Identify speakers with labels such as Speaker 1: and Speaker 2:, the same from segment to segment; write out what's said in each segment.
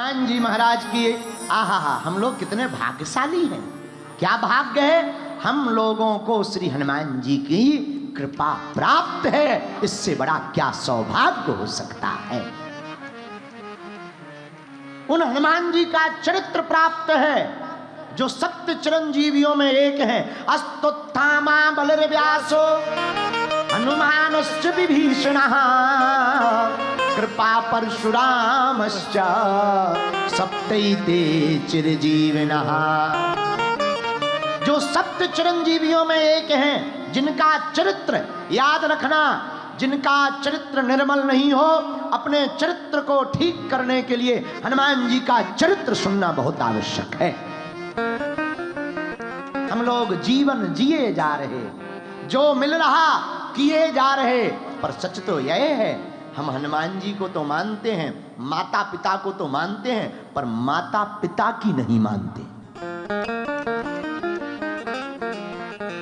Speaker 1: हनुमान जी महाराज की आहा हम लोग कितने भाग्यशाली हैं। क्या भाग्य है, हम लोगों को श्री हनुमान जी की कृपा प्राप्त है। इससे बड़ा क्या सौभाग्य हो सकता है। उन हनुमान जी का चरित्र प्राप्त है जो सत्य चिरंजीवियों में एक है। अस्तुत्थामा बलिर्व्यासो हनुमानश्च विभीषणः कृपा परशुरामश्च सप्तैते चिरजीविनः। जो सत्य चिरंजीवियों में एक हैं, जिनका चरित्र याद रखना, जिनका चरित्र निर्मल नहीं हो, अपने चरित्र को ठीक करने के लिए हनुमान जी का चरित्र सुनना बहुत आवश्यक है। हम लोग जीवन जिए जा रहे, जो मिल रहा किए जा रहे, पर सच तो यह है हम हनुमान जी को तो मानते हैं, माता पिता को तो मानते हैं, पर माता पिता की नहीं मानते।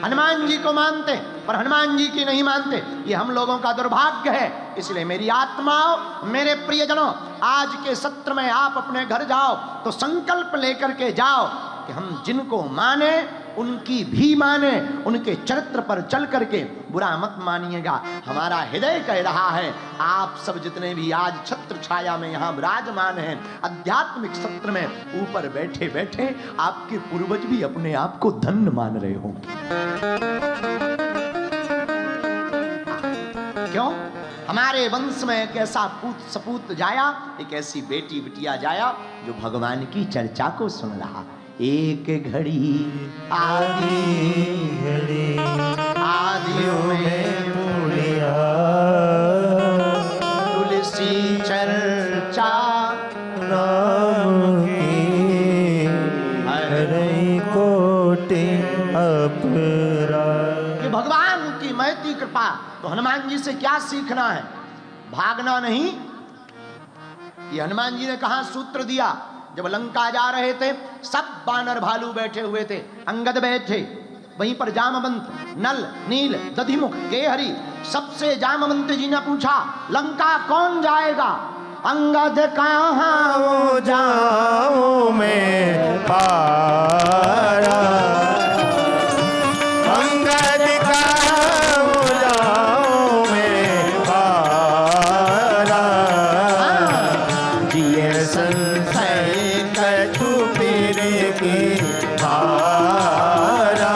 Speaker 1: हनुमान जी को मानते पर हनुमान जी की नहीं मानते, ये हम लोगों का दुर्भाग्य है। इसलिए मेरी आत्माओं, मेरे प्रियजनों, आज के सत्र में आप अपने घर जाओ तो संकल्प लेकर के जाओ कि हम जिनको माने उनकी भी माने, उनके चरित्र पर चल करके। बुरा मत मानिएगा, हमारा हृदय कह रहा है, आप सब जितने भी आज छत्र छाया में यहाँ विराजमान हैं, आध्यात्मिक सत्र में ऊपर बैठे बैठे आपके पूर्वज भी अपने आप को धन्य मान रहे होंगे। क्यों? हमारे वंश में एक ऐसा पूत सपूत जाया, एक ऐसी बेटी बिटिया जाया जो भगवान की चर्चा को सुन रहा। एक घड़ी आदियों में पूरिया तुलसी चर्चा
Speaker 2: राम की हरि कोटि अपराध।
Speaker 1: ये भगवान की महती कृपा। तो हनुमान जी से क्या सीखना है? भागना नहीं। ये हनुमान जी ने कहा सूत्र दिया। जब लंका जा रहे थे, सब बानर भालू बैठे हुए थे, अंगद बैठे, वहीं पर जामवंत, नल, नील, दधिमुख, केहरी, सबसे जामवंत जी ने पूछा लंका कौन जाएगा? अंगद कहाँ वो
Speaker 2: जाओ मैं पारा, अंगद कहाँ वो जाओ मैं पारा, जिये संशय कछु पीर की धारा,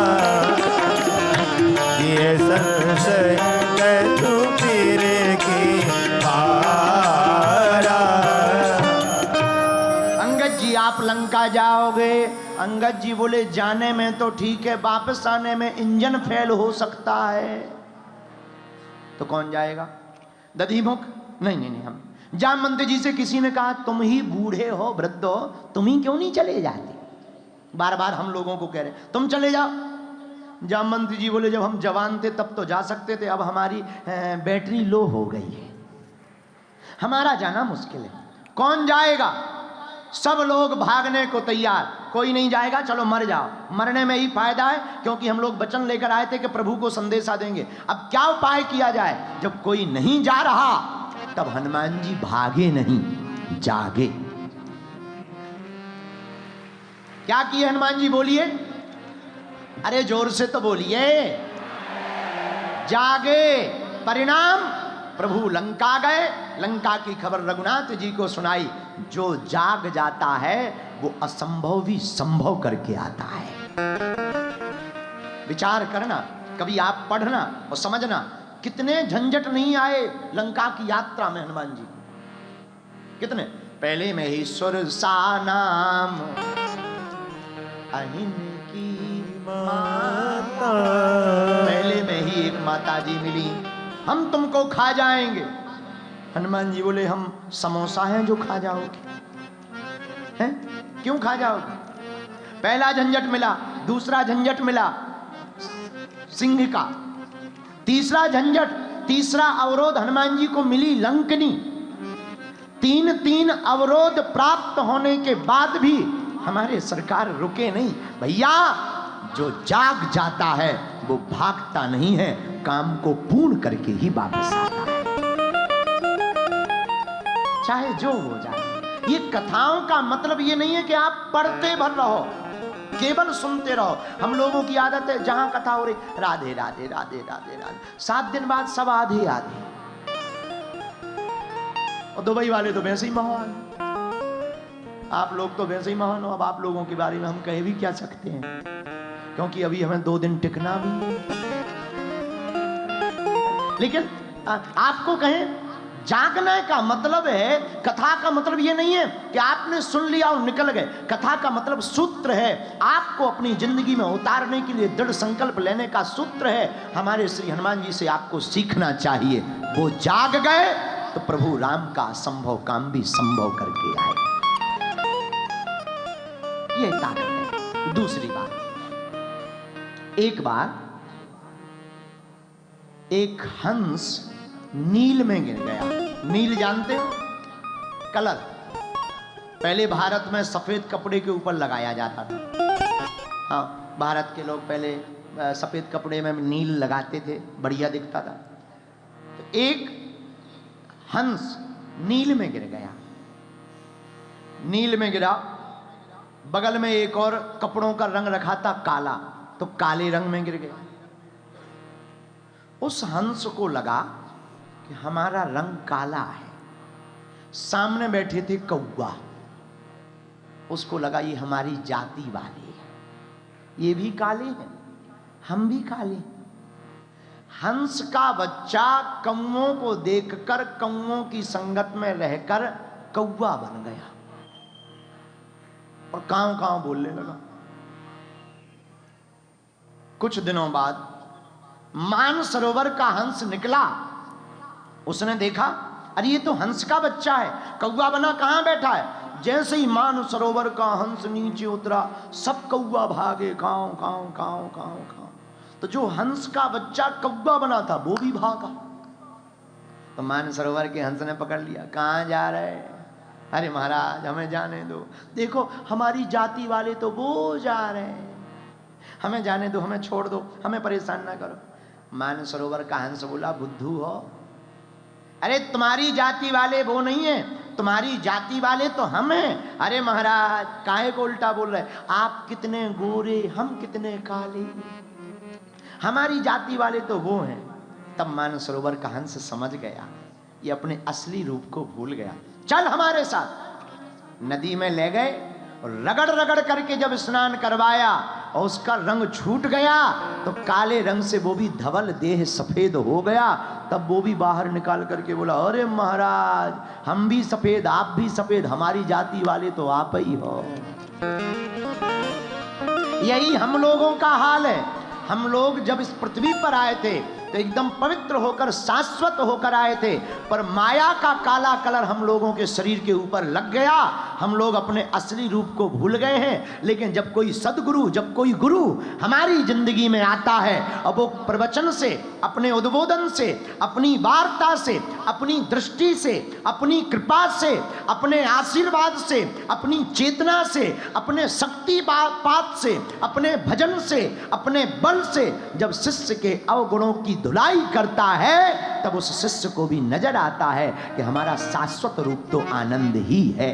Speaker 2: जिये संशय कछु पीर की धारा।
Speaker 1: अंगद जी आप लंका जाओगे? अंगद जी बोले जाने में तो ठीक है, वापस आने में इंजन फेल हो सकता है। तो कौन जाएगा? दधिमुख? नहीं, हम। जामवंत जी से किसी ने कहा तुम ही बूढ़े हो, वृद्ध हो, तुम ही क्यों नहीं चले जाते? बार बार हम लोगों को कह रहे तुम चले जाओ। जामवंत जी बोले जब हम जवान थे तब तो जा सकते थे, अब हमारी बैटरी लो हो गई है, हमारा जाना मुश्किल है। कौन जाएगा? सब लोग भागने को तैयार, कोई नहीं जाएगा, चलो मर जाओ। मरने में ही फायदा है, क्योंकि हम लोग वचन लेकर आए थे कि प्रभु को संदेशा देंगे। अब क्या उपाय किया जाए? जब कोई नहीं जा रहा तब हनुमान जी भागे नहीं, जागे। क्या किए हनुमान जी? बोलिए, अरे जोर से तो बोलिए। जागे। परिणाम, प्रभु लंका गए, लंका की खबर रघुनाथ जी को सुनाई। जो जाग जाता है वो असंभव भी संभव करके आता है। विचार करना, कभी आप पढ़ना और समझना, कितने झंझट नहीं आए लंका की यात्रा में हनुमान जी। कितने? पहले में ही सुरसा नाम अहिन की माता, पहले में ही एक माता जी मिली, हम तुमको खा जाएंगे। हनुमान जी बोले हम समोसा हैं जो खा जाओगे? हैं? क्यों खा जाओगे? पहला झंझट मिला, दूसरा झंझट मिला सिंह का, तीसरा झंझट, तीसरा अवरोध हनुमान जी को मिली लंकनी। तीन अवरोध प्राप्त होने के बाद भी हमारे सरकार रुके नहीं। भैया, जो जाग जाता है वो भागता नहीं है, काम को पूर्ण करके ही वापस आता है, चाहे जो हो जाए। ये कथाओं का मतलब ये नहीं है कि आप पढ़ते भर रहो, केवल सुनते रहो। हम लोगों की आदत है जहां कथा हो रही राधे राधे राधे राधे राधे, 7 दिन बाद सब आधे आधे। और दुबई वाले तो वैसे ही महान, आप लोग तो वैसे ही महान हो। अब आप लोगों के बारे में हम कह भी क्या सकते हैं, क्योंकि अभी हमें 2 दिन टिकना भी है। लेकिन आपको कहें जागने का मतलब है, कथा का मतलब ये नहीं है कि आपने सुन लिया और निकल गए। कथा का मतलब सूत्र है, आपको अपनी जिंदगी में उतारने के लिए दृढ़ संकल्प लेने का सूत्र है। हमारे श्री हनुमान जी से आपको सीखना चाहिए। वो जाग गए तो प्रभु राम का असंभव काम भी संभव करके आए। ये ताकत है। दूसरी बात, एक बार एक हंस नील में गिर गया। नील जानते हो, कलर। पहले भारत में सफेद कपड़े के ऊपर लगाया जाता था। हाँ, भारत के लोग पहले सफेद कपड़े में नील लगाते थे, बढ़िया दिखता था। तो एक हंस नील में गिर गया। नील में गिरा, बगल में एक और कपड़ों का रंग रखा था काला, तो काले रंग में गिर गया। उस हंस को लगा कि हमारा रंग काला है। सामने बैठे थे कौवा, उसको लगा ये हमारी जाति वाले हैं, ये भी काले हैं, हम भी काले। हंस का बच्चा कौवों को देखकर, कौवों की संगत में रहकर कौवा बन गया और कांव कांव बोलने लगा। कुछ दिनों बाद मानसरोवर का हंस निकला। उसने देखा, अरे ये तो हंस का बच्चा है, कौवा बना कहां बैठा है। जैसे ही मानसरोवर का हंस नीचे उतरा, सब कौवा भागे, कांव कांव कांव कांव कांव। तो जो हंस का बच्चा कौवा बना था वो भी भागा। तो मानसरोवर के हंस ने पकड़ लिया, कहां जा रहे? अरे महाराज हमें जाने दो, देखो हमारी जाति वाले तो वो जा रहे हैं, हमें जाने दो, हमें छोड़ दो, हमें परेशान ना करो। मानसरोवर का हंस बोला, बुद्धू हो, अरे तुम्हारी जाति वाले वो नहीं है, तुम्हारी जाति वाले तो हम हैं। अरे महाराज काहे को उल्टा बोल रहे, आप कितने गोरे, हम कितने काले, हमारी जाति वाले तो वो हैं। तब मानसरोवर का हंस समझ गया, ये अपने असली रूप को भूल गया। चल हमारे साथ। नदी में ले गए और रगड़ रगड़ करके जब स्नान करवाया और उसका रंग छूट गया तो काले रंग से वो भी धवल देह सफेद हो गया। तब वो भी बाहर निकाल करके बोला, अरे महाराज हम भी सफेद, आप भी सफेद, हमारी जाति वाले तो आप ही हो। यही हम लोगों का हाल है। हम लोग जब इस पृथ्वी पर आए थे तो एकदम पवित्र होकर, शाश्वत होकर आए थे, पर माया का काला कलर हम लोगों के शरीर के ऊपर लग गया। हम लोग अपने असली रूप को भूल गए हैं। लेकिन जब कोई सदगुरु, जब कोई गुरु हमारी जिंदगी में आता है और वो प्रवचन से, अपने उद्बोधन से, अपनी वार्ता से, अपनी दृष्टि से, अपनी कृपा से, अपने आशीर्वाद से, अपनी चेतना से, अपने शक्तिपात से, अपने भजन से, अपने बल से जब शिष्य के अवगुणों की धुलाई करता है, तब उस शिष्य को भी नजर आता है कि हमारा शाश्वत रूप तो आनंद ही है।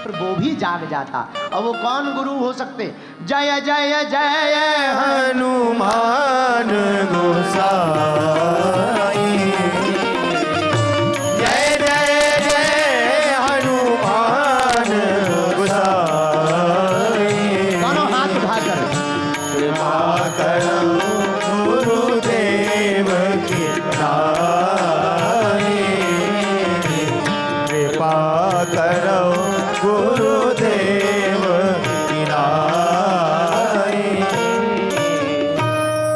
Speaker 1: वो भी जाग जाता। और वो कौन गुरु हो सकते? जय जय जय
Speaker 2: हनुमान गोसाई, जय जय जय हनुमान गोसाई।
Speaker 1: दोनों हाथ उठाकर
Speaker 2: कृपा करो गुरुदेव की